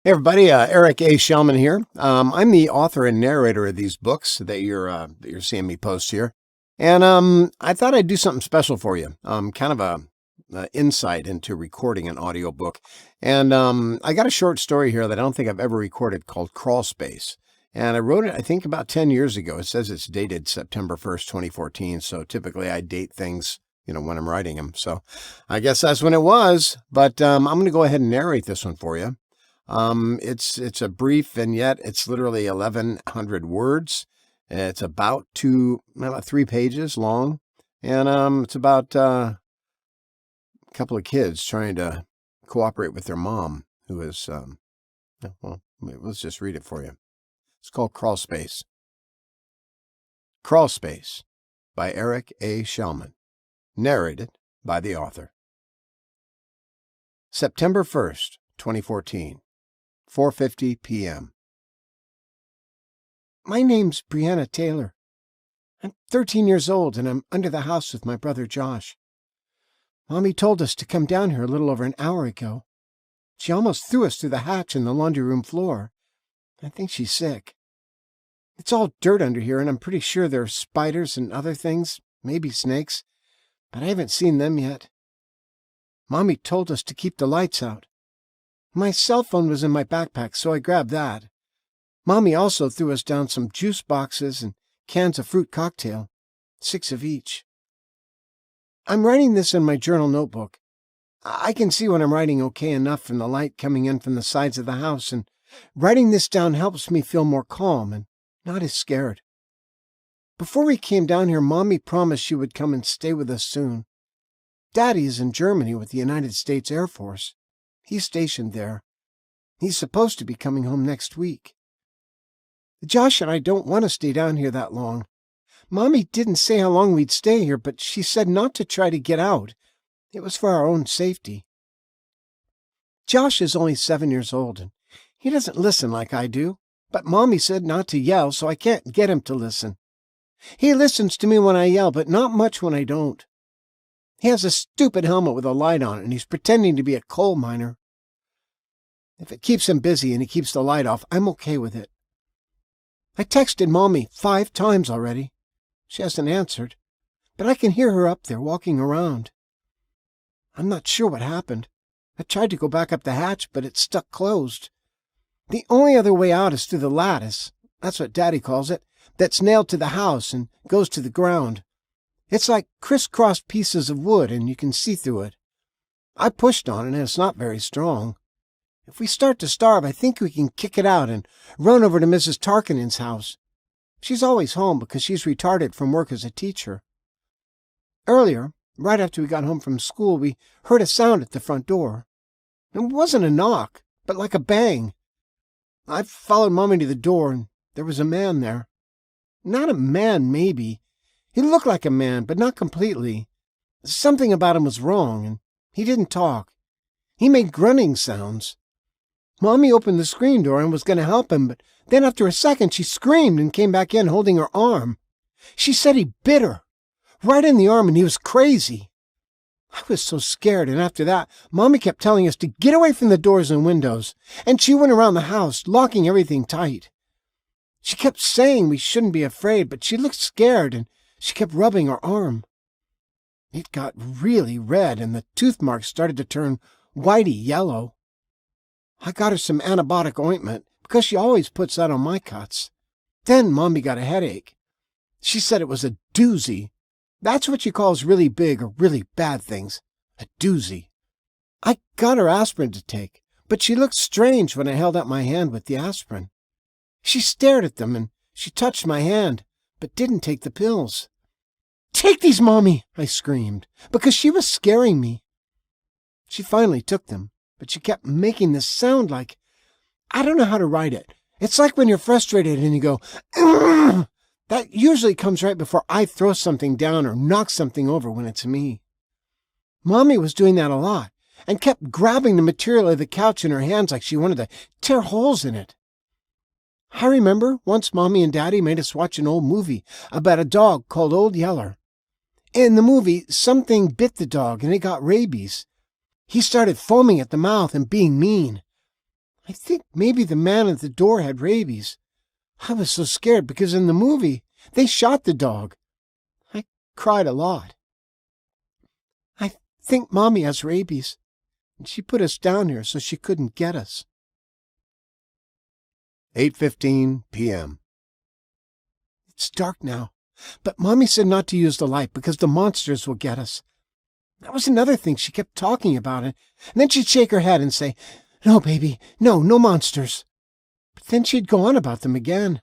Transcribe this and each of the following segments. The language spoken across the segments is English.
Hey everybody, Eric A. Shelman here. I'm the author and narrator of these books that you're seeing me post here, and I thought I'd do something special for you. Kind of a insight into recording an audiobook, and I got a short story here that I don't think I've ever recorded called Crawlspace, and I wrote it I think about 10 years ago. It says it's dated September 1st, 2014. So typically I date things, when I'm writing them. So I guess that's when it was. But I'm going to go ahead and narrate this one for you. It's a brief vignette. It's literally 1,100 words. It's about 3 pages long, and it's about a couple of kids trying to cooperate with their mom, who is well, let's just read it for you. It's called Crawlspace. Crawlspace by Eric A. Shelman, narrated by the author. September 1st, 2014. 4:50 p.m. My name's Brianna Taylor. I'm 13 years old, and I'm under the house with my brother Josh. Mommy told us to come down here a little over an hour ago. She almost threw us through the hatch in the laundry room floor. I think she's sick. It's all dirt under here, and I'm pretty sure there are spiders and other things, maybe snakes, but I haven't seen them yet. Mommy told us to keep the lights out. My cell phone was in my backpack, so I grabbed that. Mommy also threw us down some juice boxes and cans of fruit cocktail, 6 of each. I'm writing this in my journal notebook. I can see when I'm writing okay enough from the light coming in from the sides of the house, and writing this down helps me feel more calm and not as scared. Before we came down here, Mommy promised she would come and stay with us soon. Daddy is in Germany with the United States Air Force. He's stationed there. He's supposed to be coming home next week. Josh and I don't want to stay down here that long. Mommy didn't say how long we'd stay here, but she said not to try to get out. It was for our own safety. Josh is only 7 years old, and he doesn't listen like I do, but Mommy said not to yell, so I can't get him to listen. He listens to me when I yell, but not much when I don't. He has a stupid helmet with a light on it, and he's pretending to be a coal miner. If it keeps him busy and he keeps the light off, I'm okay with it. I texted Mommy 5 times already. She hasn't answered, but I can hear her up there walking around. I'm not sure what happened. I tried to go back up the hatch, but it's stuck closed. The only other way out is through the lattice, that's what Daddy calls it, that's nailed to the house and goes to the ground. It's like crisscrossed pieces of wood, and you can see through it. I pushed on it, and it's not very strong. If we start to starve, I think we can kick it out and run over to Mrs. Tarkanen's house. She's always home because she's retarded from work as a teacher. Earlier, right after we got home from school, we heard a sound at the front door. It wasn't a knock, but like a bang. I followed Mommy to the door, and there was a man there. Not a man, maybe. He looked like a man, but not completely. Something about him was wrong, and he didn't talk. He made grunting sounds. Mommy opened the screen door and was going to help him, but then after a second she screamed and came back in holding her arm. She said he bit her, right in the arm, and he was crazy. I was so scared, and after that, Mommy kept telling us to get away from the doors and windows, and she went around the house, locking everything tight. She kept saying we shouldn't be afraid, but she looked scared, and she kept rubbing her arm. It got really red, and the tooth marks started to turn whitey yellow. I got her some antibiotic ointment, because she always puts that on my cuts. Then Mommy got a headache. She said it was a doozy. That's what she calls really big or really bad things. A doozy. I got her aspirin to take, but she looked strange when I held out my hand with the aspirin. She stared at them, and she touched my hand, but didn't take the pills. "Take these, Mommy!" I screamed, because she was scaring me. She finally took them, but she kept making this sound like, I don't know how to write it. It's like when you're frustrated and you go, "Ugh!" That usually comes right before I throw something down or knock something over when it's me. Mommy was doing that a lot and kept grabbing the material of the couch in her hands like she wanted to tear holes in it. I remember once Mommy and Daddy made us watch an old movie about a dog called Old Yeller. In the movie, something bit the dog and it got rabies. He started foaming at the mouth and being mean. I think maybe the man at the door had rabies. I was so scared because in the movie, they shot the dog. I cried a lot. I think Mommy has rabies, and she put us down here so she couldn't get us. 8:15 p.m. It's dark now, but Mommy said not to use the light because the monsters will get us. That was another thing she kept talking about, and then she'd shake her head and say, "No, baby, no monsters." But then she'd go on about them again.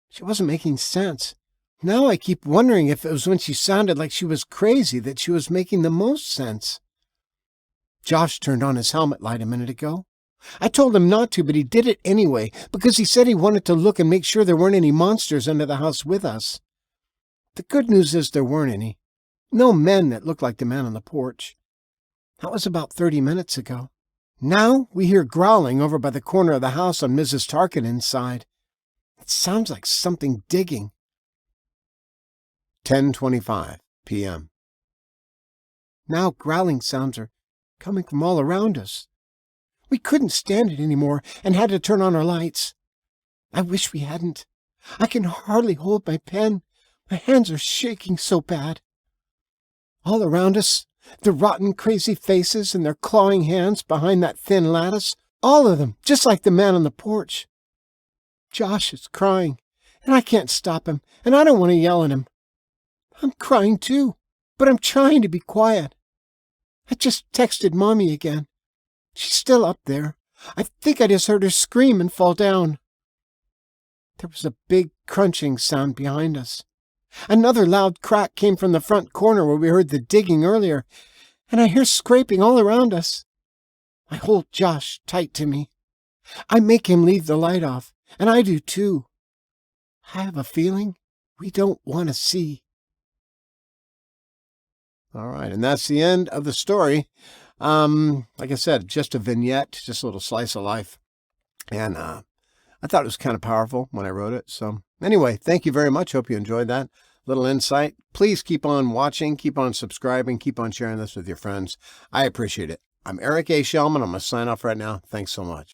She wasn't making sense. Now I keep wondering if it was when she sounded like she was crazy that she was making the most sense. Josh turned on his helmet light a minute ago. I told him not to, but he did it anyway because he said he wanted to look and make sure there weren't any monsters under the house with us. The good news is there weren't any. No men that looked like the man on the porch. That was about 30 minutes ago. Now we hear growling over by the corner of the house on Mrs. Tarkenton's side. It sounds like something digging. 10:25 p.m. Now growling sounds are coming from all around us. We couldn't stand it anymore and had to turn on our lights. I wish we hadn't. I can hardly hold my pen. My hands are shaking so bad. All around us, the rotten, crazy faces and their clawing hands behind that thin lattice, all of them, just like the man on the porch. Josh is crying, and I can't stop him, and I don't want to yell at him. I'm crying too, but I'm trying to be quiet. I just texted Mommy again. She's still up there. I think I just heard her scream and fall down. There was a big crunching sound behind us. Another loud crack came from the front corner where we heard the digging earlier, and I hear scraping all around us. I hold Josh tight to me. I make him leave the light off, and I do too. I have a feeling we don't want to see. All right, and that's the end of the story. Like I said, just a vignette, just a little slice of life. And I thought it was kind of powerful when I wrote it. So anyway, thank you very much. Hope you enjoyed that little insight. Please keep on watching, keep on subscribing, keep on sharing this with your friends. I appreciate it. I'm Eric A. Shelman. I'm going to sign off right now. Thanks so much.